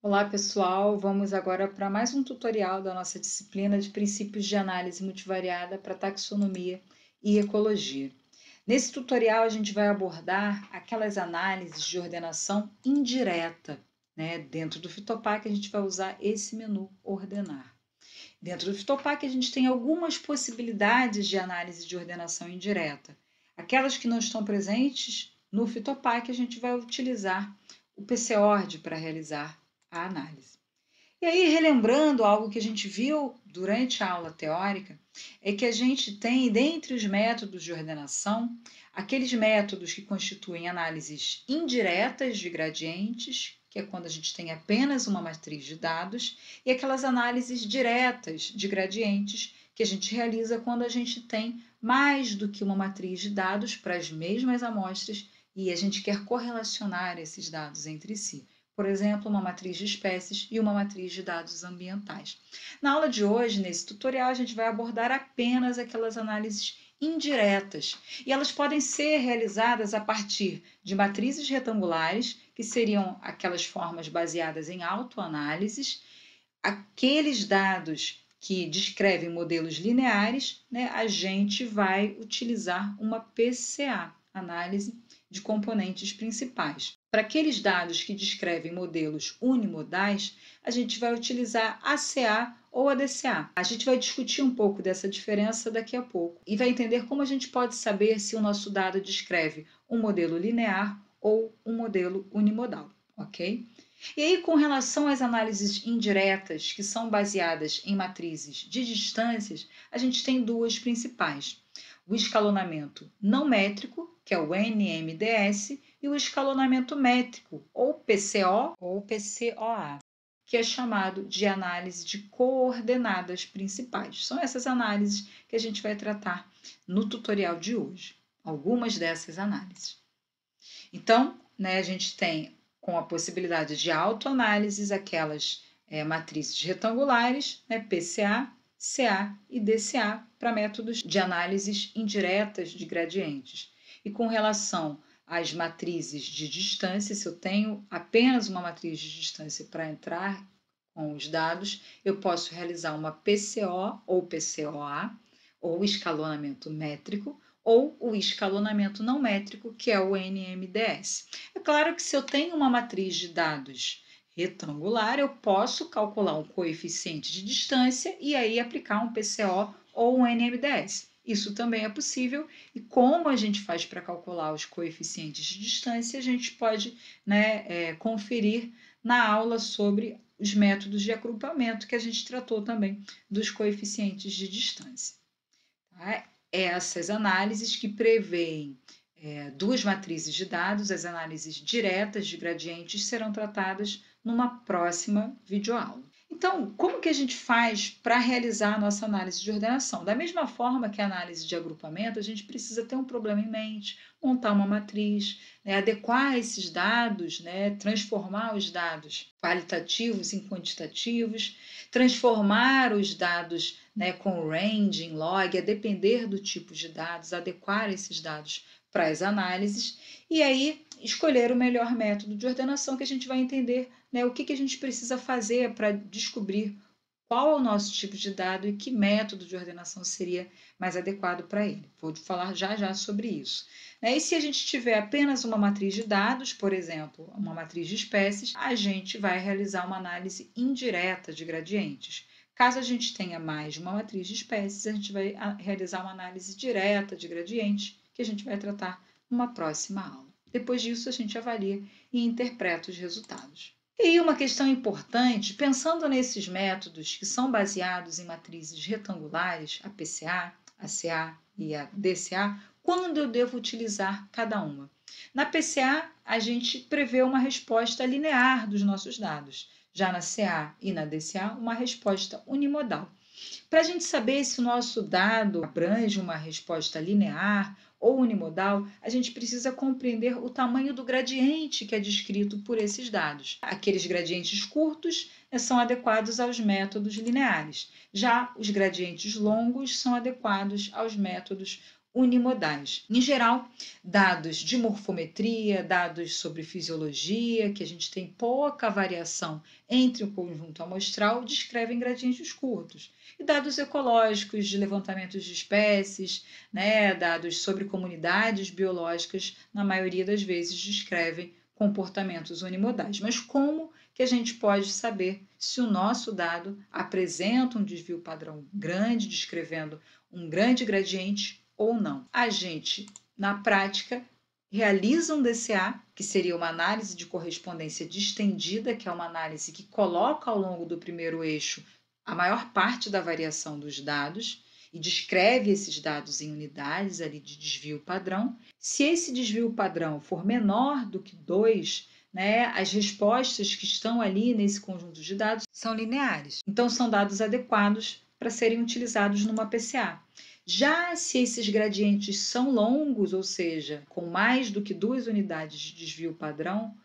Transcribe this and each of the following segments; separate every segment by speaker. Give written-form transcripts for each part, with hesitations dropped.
Speaker 1: Olá, pessoal! Vamos agora para mais um tutorial da nossa disciplina de princípios de análise multivariada para taxonomia e ecologia. Nesse tutorial, a gente vai abordar aquelas análises de ordenação indireta, né? Dentro do Fitopac, a gente vai usar esse menu ordenar. Dentro do Fitopac, a gente tem algumas possibilidades de análise de ordenação indireta. Aquelas que não estão presentes no Fitopac, a gente vai utilizar o PCORD para realizar a análise. E aí, relembrando algo que a gente viu durante a aula teórica, é que a gente tem, dentre os métodos de ordenação, aqueles métodos que constituem análises indiretas de gradientes, que é quando a gente tem apenas uma matriz de dados, e aquelas análises diretas de gradientes, que a gente realiza quando a gente tem mais do que uma matriz de dados para as mesmas amostras e a gente quer correlacionar esses dados entre si. Por exemplo, uma matriz de espécies e uma matriz de dados ambientais. Na aula de hoje, nesse tutorial, a gente vai abordar apenas aquelas análises indiretas, e elas podem ser realizadas a partir de matrizes retangulares, que seriam aquelas formas baseadas em autoanálises, aqueles dados que descrevem modelos lineares, né, a gente vai utilizar uma PCA, análise de componentes principais. Para aqueles dados que descrevem modelos unimodais, a gente vai utilizar ACA ou ADCA. A gente vai discutir um pouco dessa diferença daqui a pouco e vai entender como a gente pode saber se o nosso dado descreve um modelo linear ou um modelo unimodal, ok? E aí, com relação às análises indiretas, que são baseadas em matrizes de distâncias, a gente tem duas principais: o escalonamento não métrico, que é o NMDS, e o escalonamento métrico, ou PCO ou PCOA, que é chamado de análise de coordenadas principais. São essas análises que a gente vai tratar no tutorial de hoje, algumas dessas análises. Então, né, a gente tem com a possibilidade de autoanálises aquelas matrizes retangulares, né, PCA, CA e DCA, para métodos de análises indiretas de gradientes. E com relação às matrizes de distância, se eu tenho apenas uma matriz de distância para entrar com os dados, eu posso realizar uma PCO ou PCOA, ou escalonamento métrico, ou o escalonamento não métrico, que é o NMDS. É claro que se eu tenho uma matriz de dados retangular, eu posso calcular um coeficiente de distância e aí aplicar um PCO ou um NMDS. Isso também é possível, e como a gente faz para calcular os coeficientes de distância, a gente pode, né, conferir na aula sobre os métodos de agrupamento, que a gente tratou também dos coeficientes de distância. Tá? Essas análises que prevêem duas matrizes de dados, as análises diretas de gradientes, serão tratadas numa próxima videoaula. Então, como que a gente faz para realizar a nossa análise de ordenação? Da mesma forma que a análise de agrupamento, a gente precisa ter um problema em mente, montar uma matriz, né, adequar esses dados, né, transformar os dados qualitativos em quantitativos, transformar os dados, né, com range em log, a depender do tipo de dados, adequar esses dados para as análises e aí escolher o melhor método de ordenação, que a gente vai entender, né, o que a gente precisa fazer para descobrir qual é o nosso tipo de dado e que método de ordenação seria mais adequado para ele. Vou falar já já sobre isso. E se a gente tiver apenas uma matriz de dados, por exemplo, uma matriz de espécies, a gente vai realizar uma análise indireta de gradientes. Caso a gente tenha mais de uma matriz de espécies, a gente vai realizar uma análise direta de gradientes, que a gente vai tratar numa próxima aula. Depois disso, a gente avalia e interpreta os resultados. E aí uma questão importante, pensando nesses métodos que são baseados em matrizes retangulares, a PCA, a CA e a DCA, quando eu devo utilizar cada uma? Na PCA, a gente prevê uma resposta linear dos nossos dados. Já na CA e na DCA, uma resposta unimodal. Para a gente saber se o nosso dado abrange uma resposta linear ou unimodal, a gente precisa compreender o tamanho do gradiente que é descrito por esses dados. Aqueles gradientes curtos são adequados aos métodos lineares, já os gradientes longos são adequados aos métodos unimodais. Em geral, dados de morfometria, dados sobre fisiologia, que a gente tem pouca variação entre o conjunto amostral, descrevem gradientes curtos. E dados ecológicos de levantamentos de espécies, né, dados sobre comunidades biológicas, na maioria das vezes descrevem comportamentos unimodais. Mas como que a gente pode saber se o nosso dado apresenta um desvio padrão grande, descrevendo um grande gradiente ou não? A gente, na prática, realiza um DCA, que seria uma análise de correspondência distendida, que é uma análise que coloca ao longo do primeiro eixo a maior parte da variação dos dados e descreve esses dados em unidades ali de desvio padrão. Se esse desvio padrão for menor do que 2, né, as respostas que estão ali nesse conjunto de dados são lineares. Então, são dados adequados para serem utilizados numa PCA. Já se esses gradientes são longos, ou seja, com mais do que 2 unidades de desvio padrão,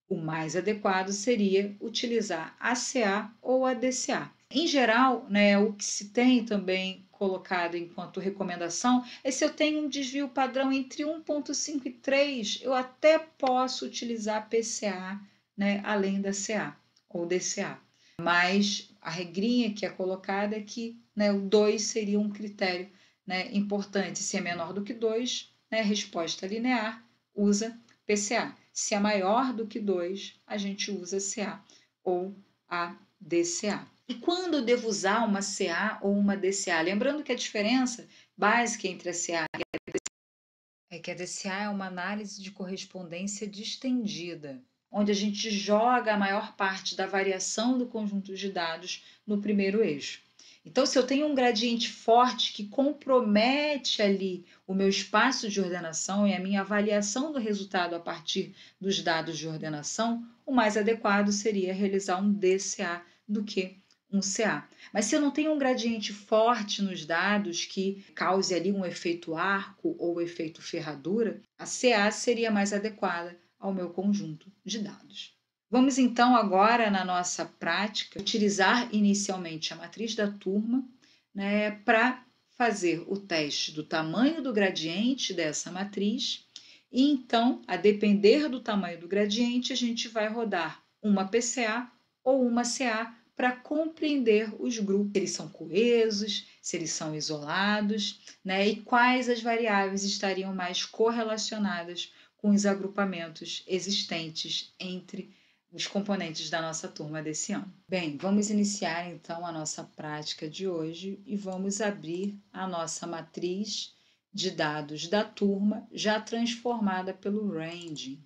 Speaker 1: o mais adequado seria utilizar a CA ou a DCA. Em geral, né, o que se tem também colocado enquanto recomendação é se eu tenho um desvio padrão entre 1,5 e 3, eu até posso utilizar PCA, né, além da CA ou DCA. Mas a regrinha que é colocada é que, né, o 2 seria um critério, né, importante. Se é menor do que 2, né, resposta linear, usa PCA. Se é maior do que 2, a gente usa CA ou a DCA. E quando eu devo usar uma CA ou uma DCA? Lembrando que a diferença básica entre a CA e a DCA é que a DCA é uma análise de correspondência distendida, onde a gente joga a maior parte da variação do conjunto de dados no primeiro eixo. Então, se eu tenho um gradiente forte que compromete ali o meu espaço de ordenação e a minha avaliação do resultado a partir dos dados de ordenação, o mais adequado seria realizar um DCA do que um CA. Mas se eu não tenho um gradiente forte nos dados que cause ali um efeito arco ou efeito ferradura, a CA seria mais adequada ao meu conjunto de dados. Vamos então agora na nossa prática utilizar inicialmente a matriz da turma, né, para fazer o teste do tamanho do gradiente dessa matriz e então, a depender do tamanho do gradiente, a gente vai rodar uma PCA ou uma CA para compreender os grupos, se eles são coesos, se eles são isolados, né, e quais as variáveis estariam mais correlacionadas com os agrupamentos existentes entre os componentes da nossa turma desse ano. Bem, vamos iniciar então a nossa prática de hoje e vamos abrir a nossa matriz de dados da turma já transformada pelo Range.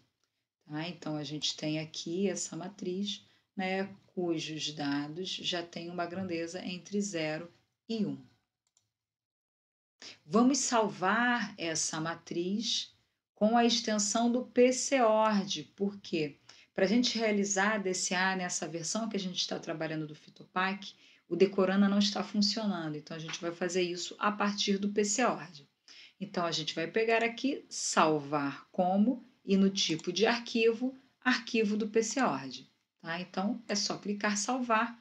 Speaker 1: Tá? Então, a gente tem aqui essa matriz, né, cujos dados já têm uma grandeza entre 0 e 1. Vamos salvar essa matriz com a extensão do PCORD, por quê? Para a gente realizar a DCA nessa versão que a gente está trabalhando do Fitopac, o Decorana não está funcionando, então a gente vai fazer isso a partir do PCORD. Então, a gente vai pegar aqui, salvar como, e no tipo de arquivo, arquivo do PCORD. Tá? Então, é só clicar salvar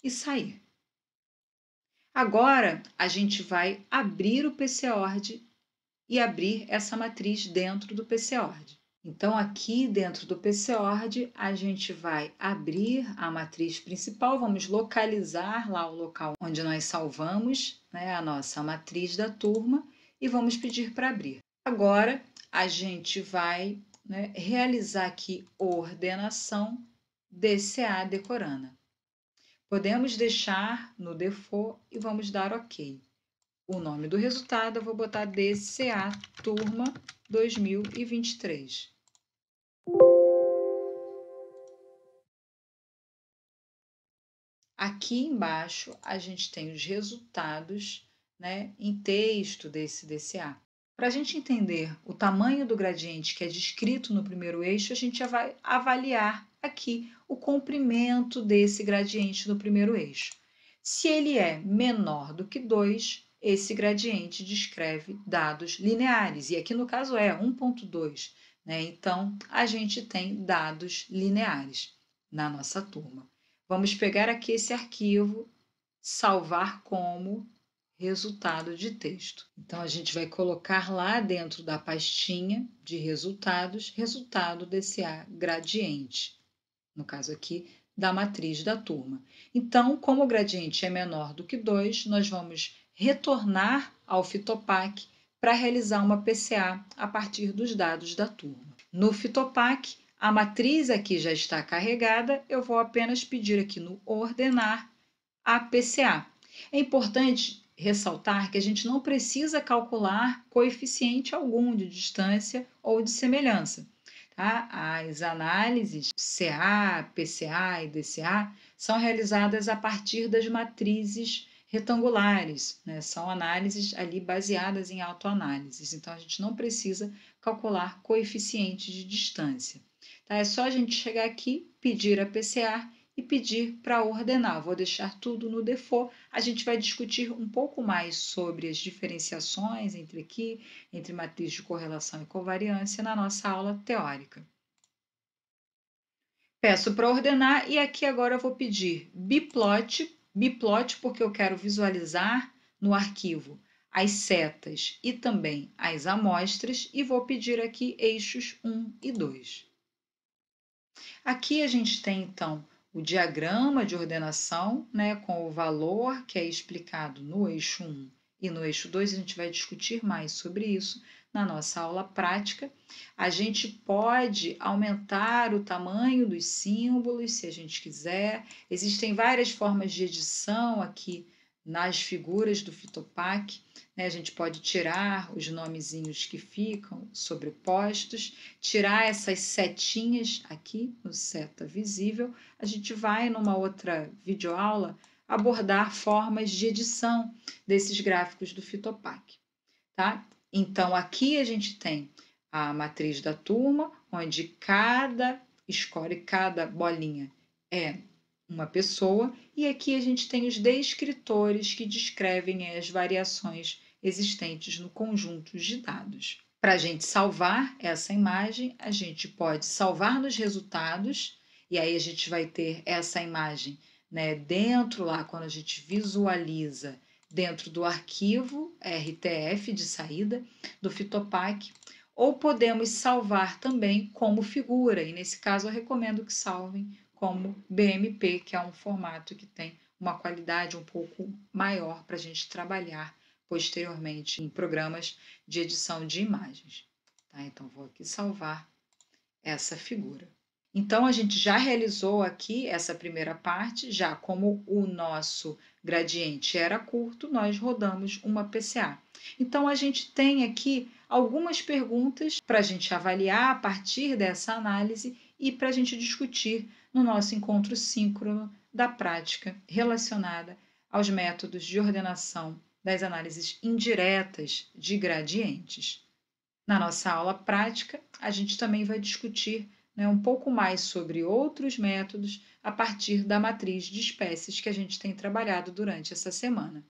Speaker 1: e sair. Agora, a gente vai abrir o PCORD e abrir essa matriz dentro do PCORD. Então, aqui dentro do PCORD, a gente vai abrir a matriz principal, vamos localizar lá o local onde nós salvamos, né, a nossa matriz da turma e vamos pedir para abrir. Agora, a gente vai, né, realizar aqui ordenação DCA Decorana. Podemos deixar no default e vamos dar OK. O nome do resultado eu vou botar DCA Turma 2023. Aqui embaixo a gente tem os resultados, né, em texto desse DCA. Para a gente entender o tamanho do gradiente que é descrito no primeiro eixo, a gente vai avaliar aqui o comprimento desse gradiente no primeiro eixo. Se ele é menor do que 2, esse gradiente descreve dados lineares, e aqui no caso é 1,2, né? Então, a gente tem dados lineares na nossa turma. Vamos pegar aqui esse arquivo, salvar como, resultado de texto. Então, a gente vai colocar lá dentro da pastinha de resultados, resultado desse A gradiente, no caso aqui, da matriz da turma. Então, como o gradiente é menor do que 2, nós vamos retornar ao Fitopac para realizar uma PCA a partir dos dados da turma. No Fitopac, a matriz aqui já está carregada, eu vou apenas pedir aqui no ordenar a PCA. É importante ressaltar que a gente não precisa calcular coeficiente algum de distância ou de semelhança. Tá? As análises CA, PCA e DCA são realizadas a partir das matrizes retangulares, né? São análises ali baseadas em autoanálises, então a gente não precisa calcular coeficiente de distância. Tá? É só a gente chegar aqui, pedir a PCA e pedir para ordenar. Vou deixar tudo no default. A gente vai discutir um pouco mais sobre as diferenciações entre matriz de correlação e covariância na nossa aula teórica. Peço para ordenar e aqui agora eu vou pedir biplot porque eu quero visualizar no arquivo as setas e também as amostras e vou pedir aqui eixos 1 e 2. Aqui a gente tem então o diagrama de ordenação, né, com o valor que é explicado no eixo 1 e no eixo 2, a gente vai discutir mais sobre isso na nossa aula prática. A gente pode aumentar o tamanho dos símbolos, se a gente quiser. Existem várias formas de edição aqui nas figuras do Fitopac, né? A gente pode tirar os nomezinhos que ficam sobrepostos, tirar essas setinhas aqui no seta visível. A gente vai numa outra videoaula abordar formas de edição desses gráficos do Fitopac, tá? Então, aqui a gente tem a matriz da turma, onde cada score, cada bolinha é uma pessoa, e aqui a gente tem os descritores que descrevem as variações existentes no conjunto de dados. Para a gente salvar essa imagem, a gente pode salvar nos resultados, e aí a gente vai ter essa imagem, né, dentro lá, quando a gente visualiza dentro do arquivo RTF de saída do Fitopac, ou podemos salvar também como figura, e nesse caso eu recomendo que salvem como BMP, que é um formato que tem uma qualidade um pouco maior para a gente trabalhar posteriormente em programas de edição de imagens. Tá? Então, vou aqui salvar essa figura. Então, a gente já realizou aqui essa primeira parte, já como o nosso gradiente era curto, nós rodamos uma PCA. Então, a gente tem aqui algumas perguntas para a gente avaliar a partir dessa análise e para a gente discutir no nosso encontro síncrono da prática relacionada aos métodos de ordenação das análises indiretas de gradientes. Na nossa aula prática, a gente também vai discutir, né, um pouco mais sobre outros métodos a partir da matriz de espécies que a gente tem trabalhado durante essa semana.